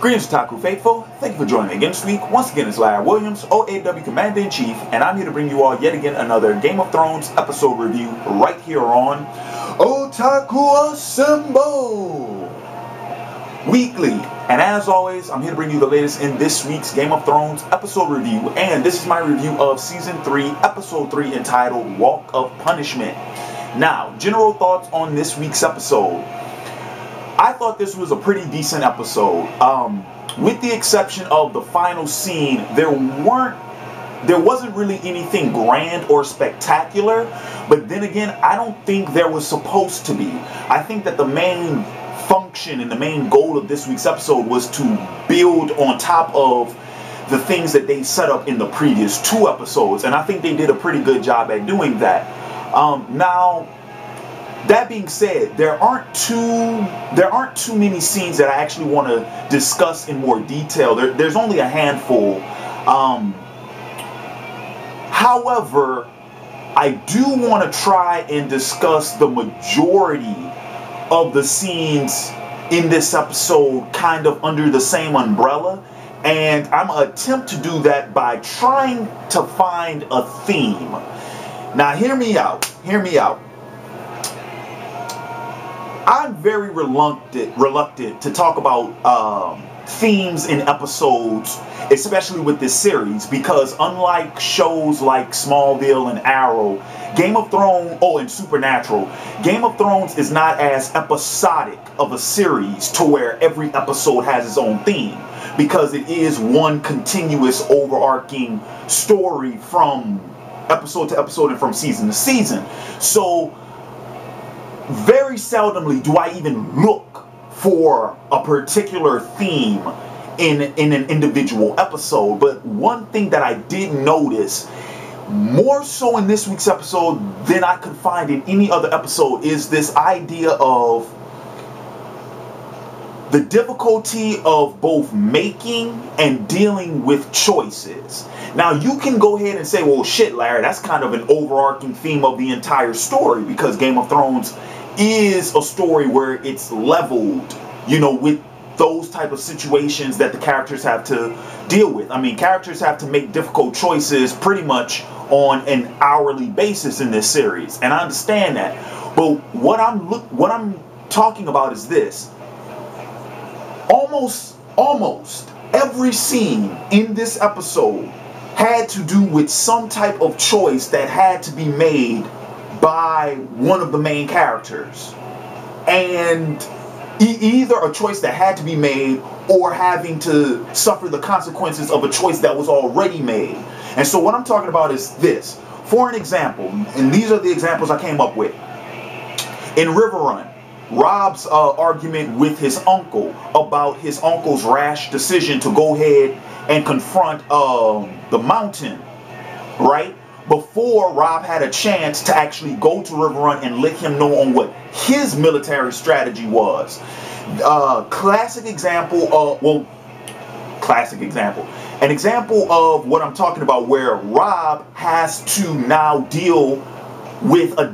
Greetings, Otaku Faithful. Thank you for joining me again this week. Once again, it's Larry Williams, OAW Commander-in-Chief, and I'm here to bring you all yet again another Game of Thrones episode review right here on Otaku Assemble Weekly. And as always, I'm here to bring you the latest in this week's Game of Thrones episode review, and this is my review of Season 3, Episode 3, entitled Walk of Punishment. Now, general thoughts on this week's episode. I thought this was a pretty decent episode. With the exception of the final scene, there wasn't really anything grand or spectacular. But then again, I don't think there was supposed to be. I think that the main function and the main goal of this week's episode was to build on top of the things that they set up in the previous two episodes, and I think they did a pretty good job at doing that. Now, that being said, there aren't too many scenes that I actually want to discuss in more detail. There's only a handful. However, I do want to try and discuss the majority of the scenes in this episode kind of under the same umbrella. And I'm going to attempt to do that by trying to find a theme. Now, hear me out. Hear me out. I'm very reluctant to talk about themes in episodes, especially with this series, because unlike shows like Smallville and Arrow, Game of Thrones, and Supernatural, Game of Thrones is not as episodic of a series to where every episode has its own theme, because it is one continuous overarching story from episode to episode and from season to season. So very seldomly do I even look for a particular theme in an individual episode. But one thing that I did notice, more so in this week's episode than I could find in any other episode, is this idea of the difficulty of both making and dealing with choices. Now, you can go ahead and say, well, shit, Larry, that's kind of an overarching theme of the entire story, because Game of Thrones is a story where it's leveled, with those type of situations that the characters have to deal with. I mean, characters have to make difficult choices pretty much on an hourly basis in this series, and I understand that. But what I'm talking about is this. Almost every scene in this episode had to do with some type of choice that had to be made by one of the main characters, and either a choice that had to be made or having to suffer the consequences of a choice that was already made. And so what I'm talking about is this. For an example, and these are the examples I came up with. In River Run, Rob's argument with his uncle about his uncle's rash decision to go ahead and confront the mountain, right? Before Rob had a chance to actually go to River Run and let him know on what his military strategy was. Classic example an example of what I'm talking about, where Rob has to now deal with the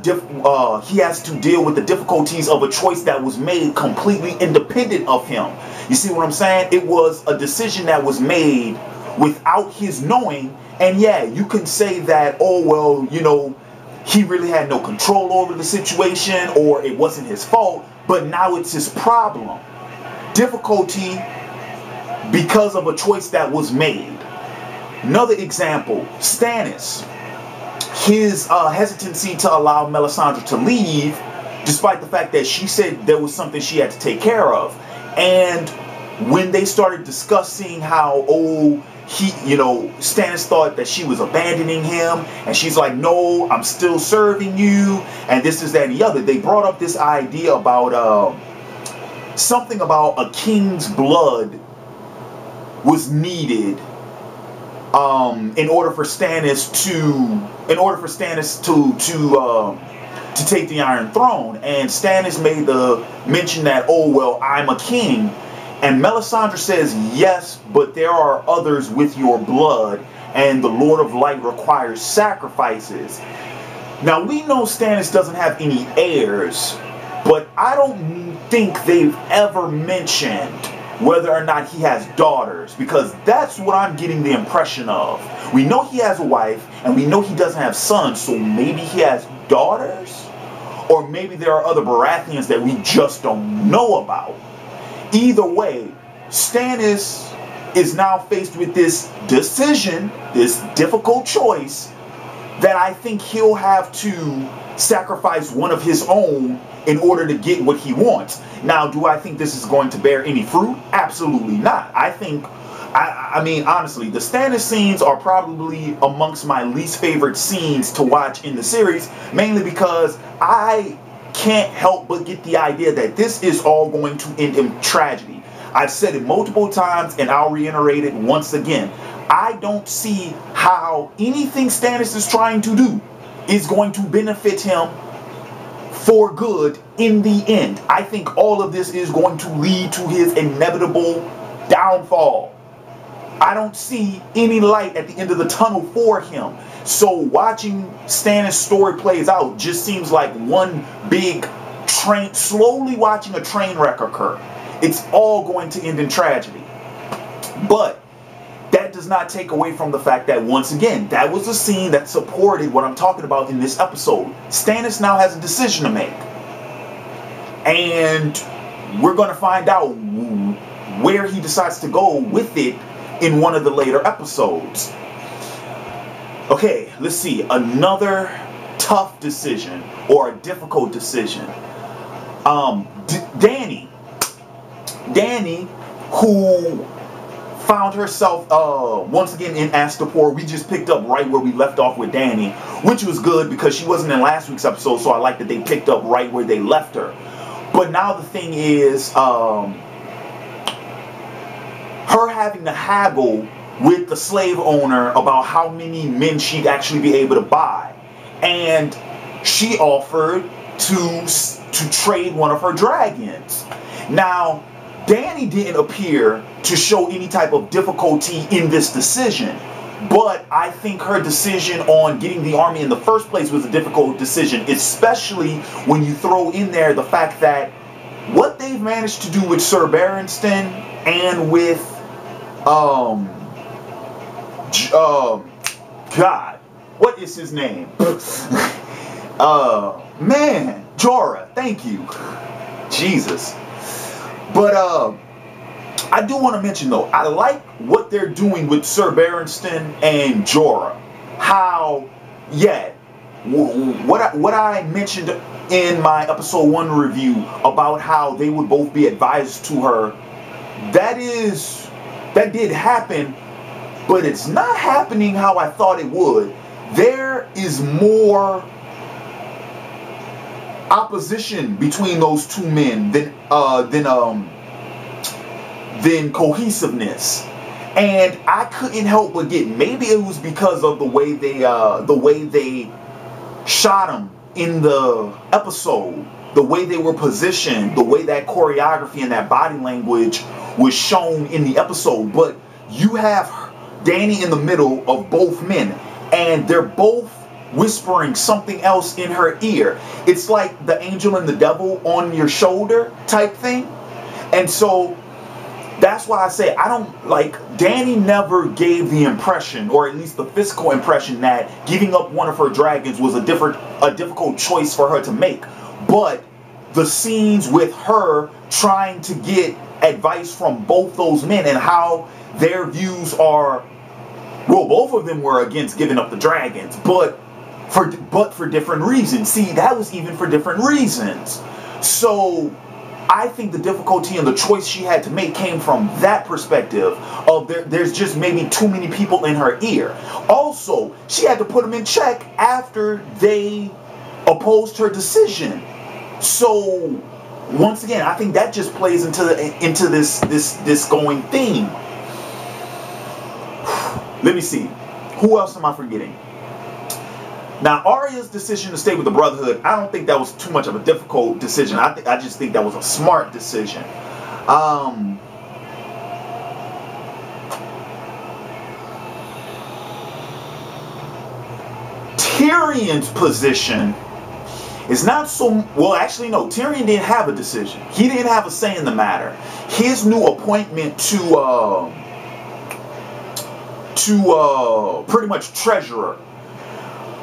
difficulties of a choice that was made completely independent of him. You see what I'm saying? It was a decision that was made without his knowing. And yeah, you can say that, oh, well, he really had no control over the situation, or it wasn't his fault, but now it's his problem. Difficulty because of a choice that was made. Another example, Stannis. His hesitancy to allow Melisandre to leave, despite the fact that she said there was something she had to take care of. And when they started discussing how, Stannis thought that she was abandoning him, and she's like, no, I'm still serving you, and this is that and the other. They brought up this idea about something about a king's blood was needed in order for Stannis to take the Iron Throne. And Stannis made the mention that, oh, well, I'm a king. And Melisandre says, yes, but there are others with your blood, and the Lord of Light requires sacrifices. Now, we know Stannis doesn't have any heirs, but I don't think they've ever mentioned whether or not he has daughters, because that's what I'm getting the impression of. We know he has a wife, and we know he doesn't have sons, so maybe he has daughters? Or maybe there are other Baratheons that we just don't know about. Either way, Stannis is now faced with this decision, this difficult choice, that I think he'll have to sacrifice one of his own in order to get what he wants. Now, do I think this is going to bear any fruit? Absolutely not. I mean, honestly, the Stannis scenes are probably amongst my least favorite scenes to watch in the series, mainly because I can't help but get the idea that this is all going to end in tragedy. I've said it multiple times, and I'll reiterate it once again. I don't see how anything Stannis is trying to do is going to benefit him for good in the end. I think all of this is going to lead to his inevitable downfall. I don't see any light at the end of the tunnel for him. So watching Stannis' story plays out just seems like one big train, slowly watching a train wreck occur. It's all going to end in tragedy. But that does not take away from the fact that, once again, that was a scene that supported what I'm talking about in this episode. Stannis now has a decision to make. And we're going to find out where he decides to go with it in one of the later episodes. Okay, let's see. Another tough decision, or a difficult decision. Dany, who found herself once again in Astapor. We just picked up right where we left off with Dany, which was good because she wasn't in last week's episode, so I like that they picked up right where they left her. But now the thing is, her having to haggle with the slave owner about how many men she'd actually be able to buy. And she offered to trade one of her dragons. Now, Dany didn't appear to show any type of difficulty in this decision, but I think her decision on getting the army in the first place was a difficult decision, especially when you throw in there the fact that what they've managed to do with Sir Barristan and with God, what is his name? Man, Jorah, thank you. Jesus. But I do want to mention, though, I like what they're doing with Sir Barristan and Jorah. How, yeah, what I mentioned in my episode 1 review about how they would both be advised to her, that did happen, but it's not happening how I thought it would. There is more opposition between those two men than cohesiveness, and I couldn't help but get, maybe it was because of the way they shot him in the episode, the way they were positioned, the way that choreography and that body language was shown in the episode. But you have Dany in the middle of both men, and they're both whispering something else in her ear. It's like the angel and the devil on your shoulder type thing. And so that's why I say I don't like, Dany never gave the impression, or at least the physical impression, that giving up one of her dragons was a difficult choice for her to make. But the scenes with her trying to get advice from both those men and how their views are, well, both of them were against giving up the dragons, but for different reasons. See, that was even for different reasons. So I think the difficulty and the choice she had to make came from that perspective of there's just maybe too many people in her ear. Also, she had to put them in check after they opposed her decision. So once again, I think that just plays into this going theme. Let me see. Who else am I forgetting? Now, Arya's decision to stay with the Brotherhood, I don't think that was too much of a difficult decision. I just think that was a smart decision. Tyrion's position It's not so, well, actually, no, Tyrion didn't have a decision. He didn't have a say in the matter. His new appointment to pretty much treasurer,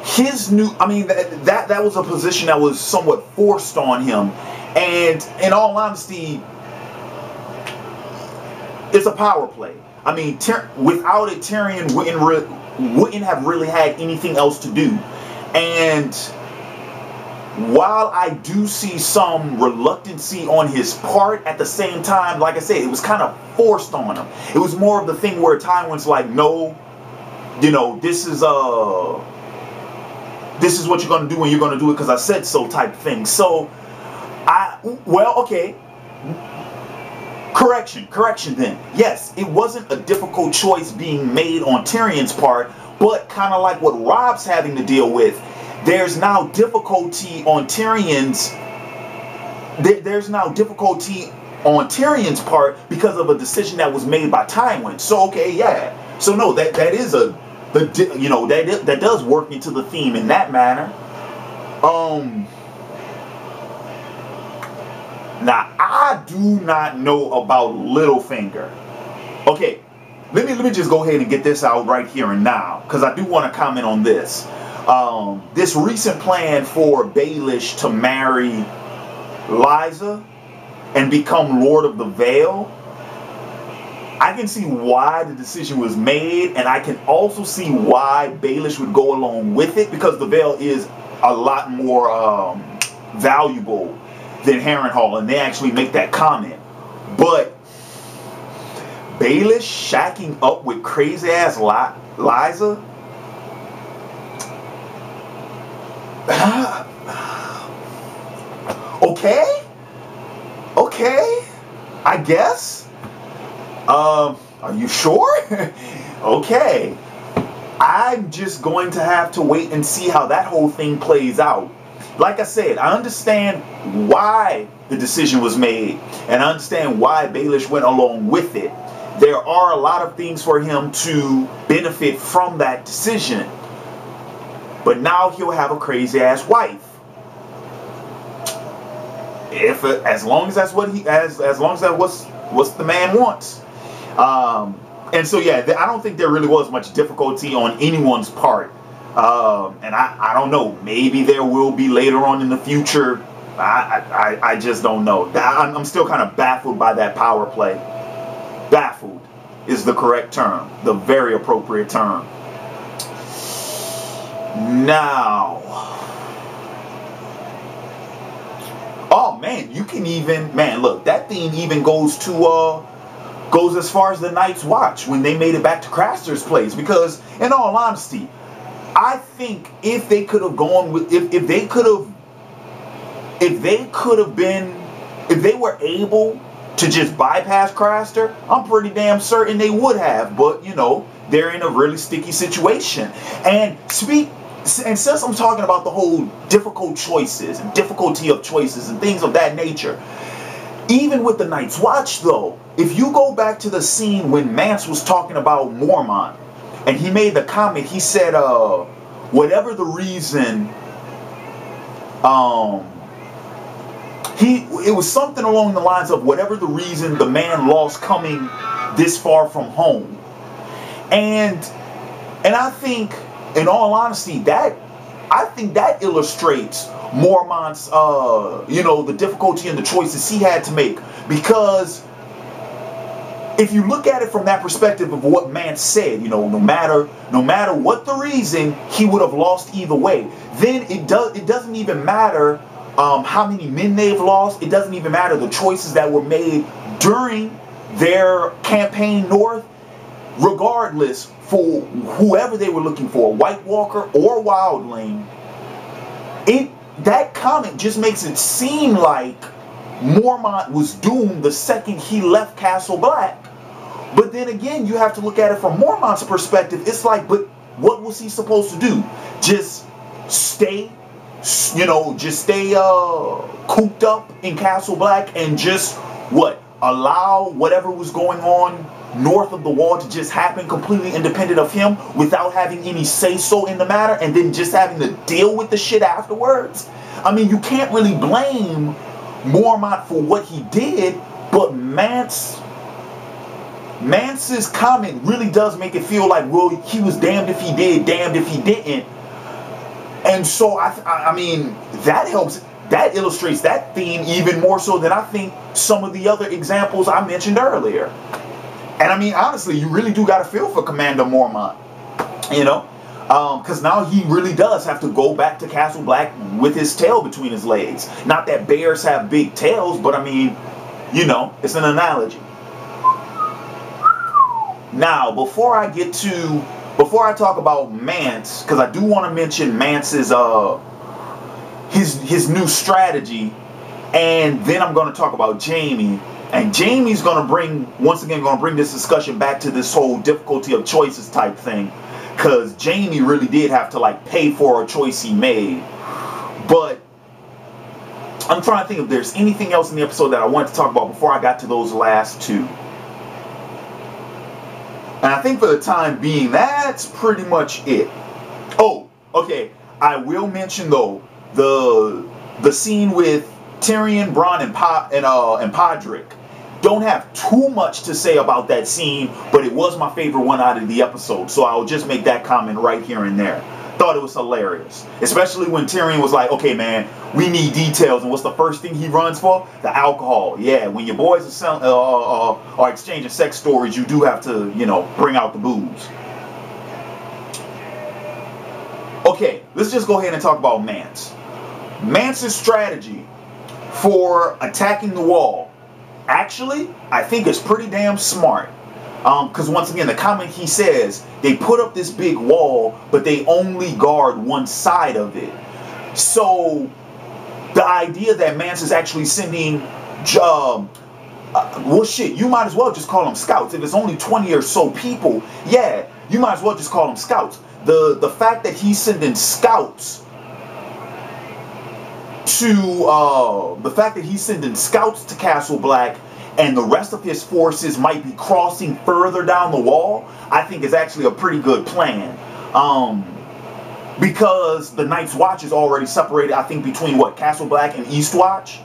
his new, I mean, that was a position that was somewhat forced on him. And in all honesty, it's a power play. I mean, without it, Tyrion wouldn't have really had anything else to do. And while I do see some reluctancy on his part, at the same time, like I said, it was kind of forced on him. It was more of the thing where Tywin's like, no, you know, this is what you're going to do, and you're going to do it because I said so type thing. So, okay. Correction then. Yes, it wasn't a difficult choice being made on Tyrion's part, but kind of like what Rob's having to deal with. There's now difficulty on Tyrion's part because of a decision that was made by Tywin. So okay, yeah. So no, that does work into the theme in that manner. Now I do not know about Littlefinger. Okay, let me just go ahead and get this out right here and now, because I do want to comment on this. This recent plan for Baelish to marry Lysa and become Lord of the Vale, I can see why the decision was made, and I can also see why Baelish would go along with it, because the Vale is a lot more valuable than Harrenhal, and they actually make that comment. But Baelish shacking up with crazy ass Lysa, okay, I guess. Are you sure? Okay, I'm just going to have to wait and see how that whole thing plays out. Like I said, I understand why the decision was made, and I understand why Baelish went along with it. There are a lot of things for him to benefit from that decision. But now he'll have a crazy ass wife. As long as that's what the man wants. And so yeah, I don't think there really was much difficulty on anyone's part. And I don't know, maybe there will be later on in the future. I just don't know. I'm still kind of baffled by that power play. Baffled is the correct term, the very appropriate term. Now, oh man, you can even, man, look, that thing even goes as far as the Night's Watch when they made it back to Craster's place. Because in all honesty, I think if they could have gone with, if they were able to just bypass Craster, I'm pretty damn certain they would have. But you know, they're in a really sticky situation. And since I'm talking about the whole difficult choices and difficulty of choices and things of that nature, even with the Night's Watch though, if you go back to the scene when Mance was talking about Mormont, and he made the comment, he said, whatever the reason, it was something along the lines of whatever the reason the man lost coming this far from home. And I think, in all honesty, I think that illustrates Mormont's, the difficulty and the choices he had to make. Because if you look at it from that perspective of what Mance said, no matter what the reason, he would have lost either way. Then it doesn't even matter how many men they've lost. It doesn't even matter the choices that were made during their campaign north. Regardless, for whoever they were looking for, White Walker or Wildling, that comment just makes it seem like Mormont was doomed the second he left Castle Black. But then again, you have to look at it from Mormont's perspective. It's like, but what was he supposed to do? Just stay cooped up in Castle Black and just allow whatever was going on north of the wall to just happen completely independent of him without having any say-so in the matter, and then just having to deal with the shit afterwards? I mean, you can't really blame Mormont for what he did, but Mance's comment really does make it feel like, well, he was damned if he did, damned if he didn't. And so, I mean, that helps, that illustrates that theme even more so than I think some of the other examples I mentioned earlier. And I mean, honestly, you really do got to feel for Commander Mormont, you know? Because now he really does have to go back to Castle Black with his tail between his legs. Not that bears have big tails, but I mean, you know, it's an analogy. Now, before I talk about Mance, because I do want to mention Mance's his new strategy, and then I'm going to talk about Jaime. And Jaime's going to bring this discussion back to this whole difficulty of choices type thing, because Jaime really did have to like pay for a choice he made. But I'm trying to think if there's anything else in the episode that I wanted to talk about before I got to those last two. And I think for the time being, that's pretty much it. Oh, okay. I will mention though the scene with Tyrion, Bronn, and Podrick. Don't have too much to say about that scene, but it was my favorite one out of the episode, so I'll just make that comment right here and there. Thought it was hilarious, especially when Tyrion was like, "Okay, man, we need details." And what's the first thing he runs for? The alcohol. Yeah, when your boys are exchanging sex stories, you do have to, you know, bring out the booze. Okay, let's just go ahead and talk about Mance. Mance's strategy for attacking the wall, actually, I think is pretty damn smart. Because once again, the comment he says, they put up this big wall, but they only guard one side of it. So the idea that Mance is actually sending, well, shit, you might as well just call them scouts. If it's only 20 or so people, yeah, you might as well just call them scouts. The fact that he's sending scouts to Castle Black, and the rest of his forces might be crossing further down the wall, I think is actually a pretty good plan. Because the Night's Watch is already separated, I think, between what, Castle Black and Eastwatch,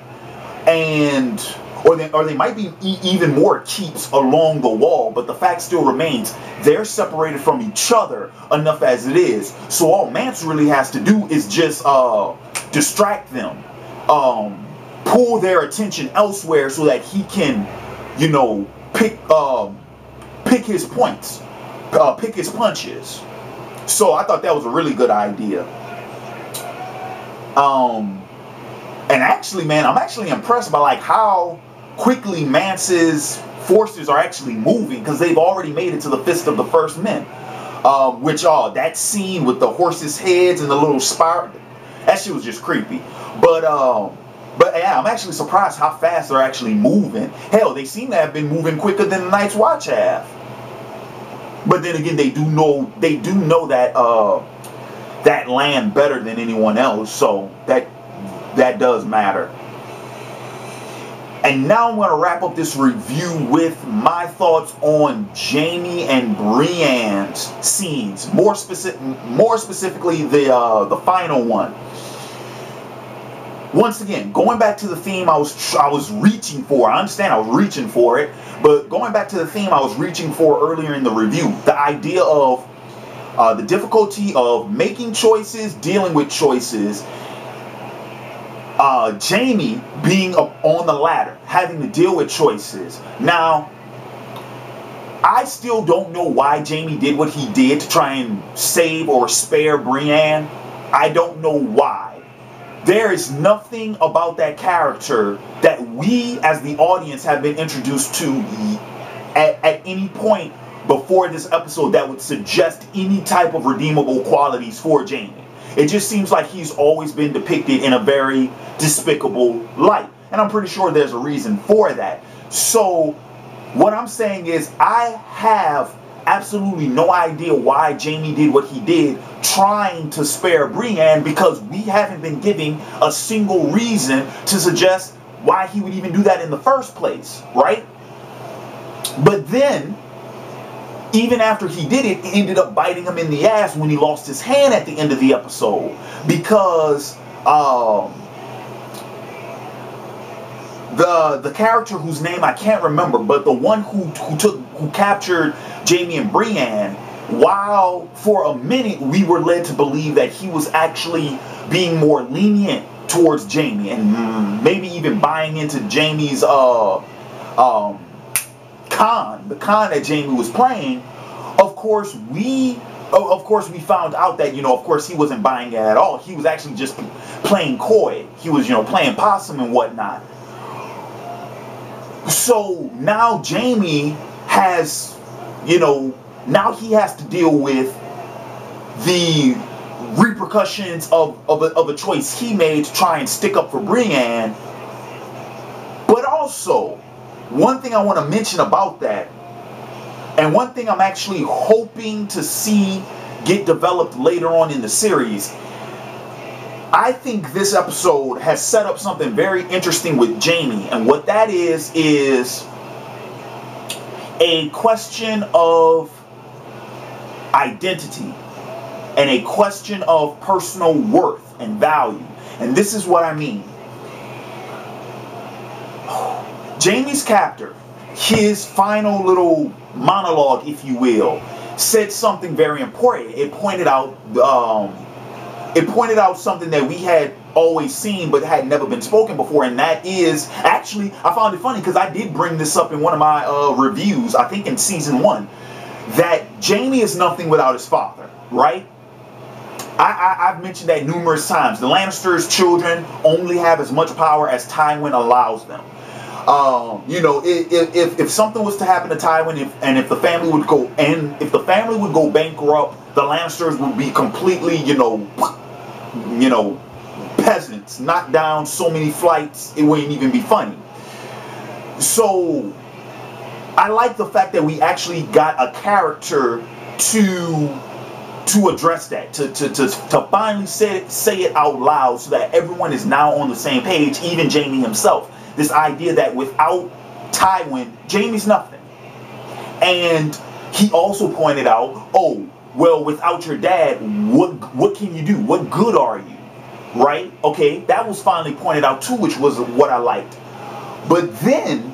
and or they might be even more keeps along the wall, but the fact still remains they're separated from each other enough as it is. So all Mance really has to do is just distract them, pull their attention elsewhere so that he can, you know, pick his points, pick his punches. So I thought that was a really good idea. And actually, man, I'm actually impressed by like how quickly Mance's forces are actually moving, because they've already made it to the Fist of the First Men. Which that scene with the horses' heads and the little spiral, that shit was just creepy. But yeah, I'm actually surprised how fast they're actually moving. Hell, they seem to have been moving quicker than the Night's Watch have. But then again, they do know that that land better than anyone else, so that does matter. And now I'm going to wrap up this review with my thoughts on Jaime and Brienne's scenes, more specifically the final one. Once again, going back to the theme I was reaching for. I understand I was reaching for it, but going back to the theme I was reaching for earlier in the review, the idea of the difficulty of making choices, dealing with choices. Jaime being on the ladder, having to deal with choices. Now, I still don't know why Jaime did what he did to try and save or spare Brienne. I don't know why. There is nothing about that character that we as the audience have been introduced to at any point before this episode that would suggest any type of redeemable qualities for Jaime. It just seems like he's always been depicted in a very despicable light. And I'm pretty sure there's a reason for that. So what I'm saying is I have absolutely no idea why Jaime did what he did trying to spare Brienne, because we haven't been giving a single reason to suggest why he would even do that in the first place, right? But then, even after he did it, it ended up biting him in the ass when he lost his hand at the end of the episode. Because the character whose name I can't remember, but the one who captured Jaime and Brienne, while for a minute we were led to believe that he was actually being more lenient towards Jaime and maybe even buying into Jaime's the con that Jaime was playing. Of course we found out that, of course he wasn't buying it at all. He was actually just playing coy. He was, playing possum and whatnot. So now Jaime has, now he has to deal with the repercussions of a choice he made to try and stick up for Brienne. But also, one thing I want to mention about that, and one thing I'm actually hoping to see get developed later on in the series, I think this episode has set up something very interesting with Jaime, and what that is a question of identity and a question of personal worth and value. And this is what I mean. Jaime's captor, his final little monologue, if you will, said something very important. It pointed out something that we had always seen but had never been spoken before, and that is, actually, I found it funny because I did bring this up in one of my reviews, I think in season 1, that Jaime is nothing without his father, right? I've mentioned that numerous times. The Lannisters' children only have as much power as Tywin allows them. If something was to happen to Tywin, if the family would go bankrupt, the Lannisters would be completely, peasants, knock down so many flights it wouldn't even be funny. So I like the fact that we actually got a character to address that, to finally say it out loud, so that everyone is now on the same page, even Jaime himself. This idea that without Tywin, Jaime's nothing. And he also pointed out, oh, well, without your dad, what can you do? What good are you? Right? Okay, that was finally pointed out too, which was what I liked. But then,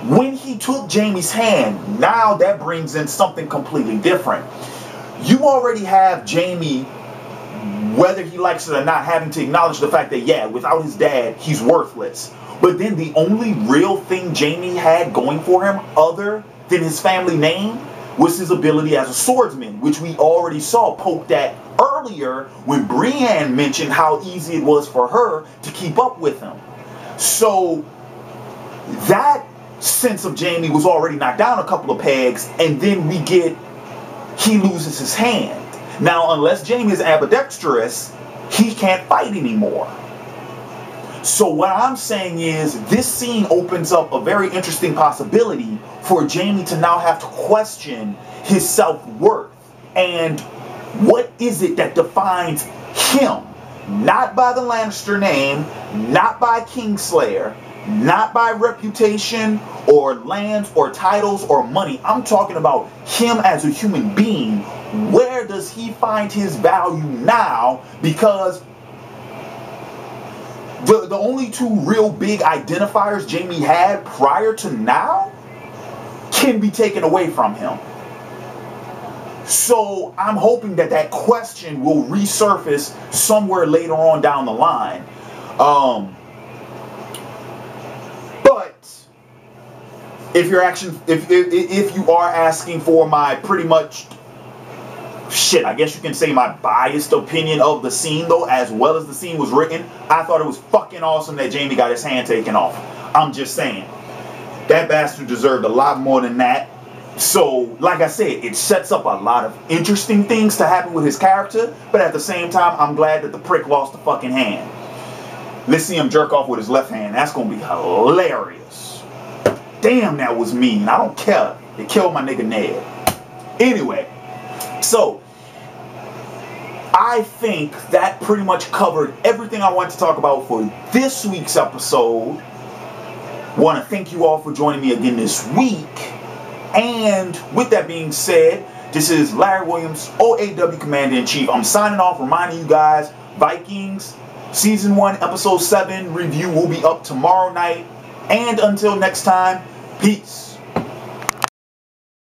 when he took Jaime's hand, now that brings in something completely different. You already have Jaime, whether he likes it or not, having to acknowledge the fact that, yeah, without his dad, he's worthless. But then the only real thing Jaime had going for him, other than his family name, was his ability as a swordsman, which we already saw poked at earlier when Brienne mentioned how easy it was for her to keep up with him. So that sense of Jaime was already knocked down a couple of pegs, and then we get he loses his hand. Now, unless Jaime is ambidextrous, he can't fight anymore. So what I'm saying is, this scene opens up a very interesting possibility for Jaime to now have to question his self-worth. And what is it that defines him? Not by the Lannister name, not by Kingslayer, not by reputation or lands or titles or money. I'm talking about him as a human being. Where does he find his value now? Because the only two real big identifiers Jaime had prior to now can be taken away from him. So I'm hoping that that question will resurface somewhere later on down the line. But if you're if you are asking for my pretty much I guess you can say my biased opinion of the scene, though, as well as the scene was written, I thought it was fucking awesome that Jaime got his hand taken off. I'm just saying. That bastard deserved a lot more than that. So, like I said, it sets up a lot of interesting things to happen with his character, but at the same time, I'm glad that the prick lost the fucking hand. Let's see him jerk off with his left hand. That's gonna be hilarious. Damn, that was mean. I don't care. They killed my nigga Ned. Anyway. So, I think that pretty much covered everything I wanted to talk about for this week's episode. Want to thank you all for joining me again this week. And with that being said, this is Larry Williams, OAW Commander-in-Chief. I'm signing off, reminding you guys, Vikings, Season 1, Episode 7 review will be up tomorrow night. And until next time, peace.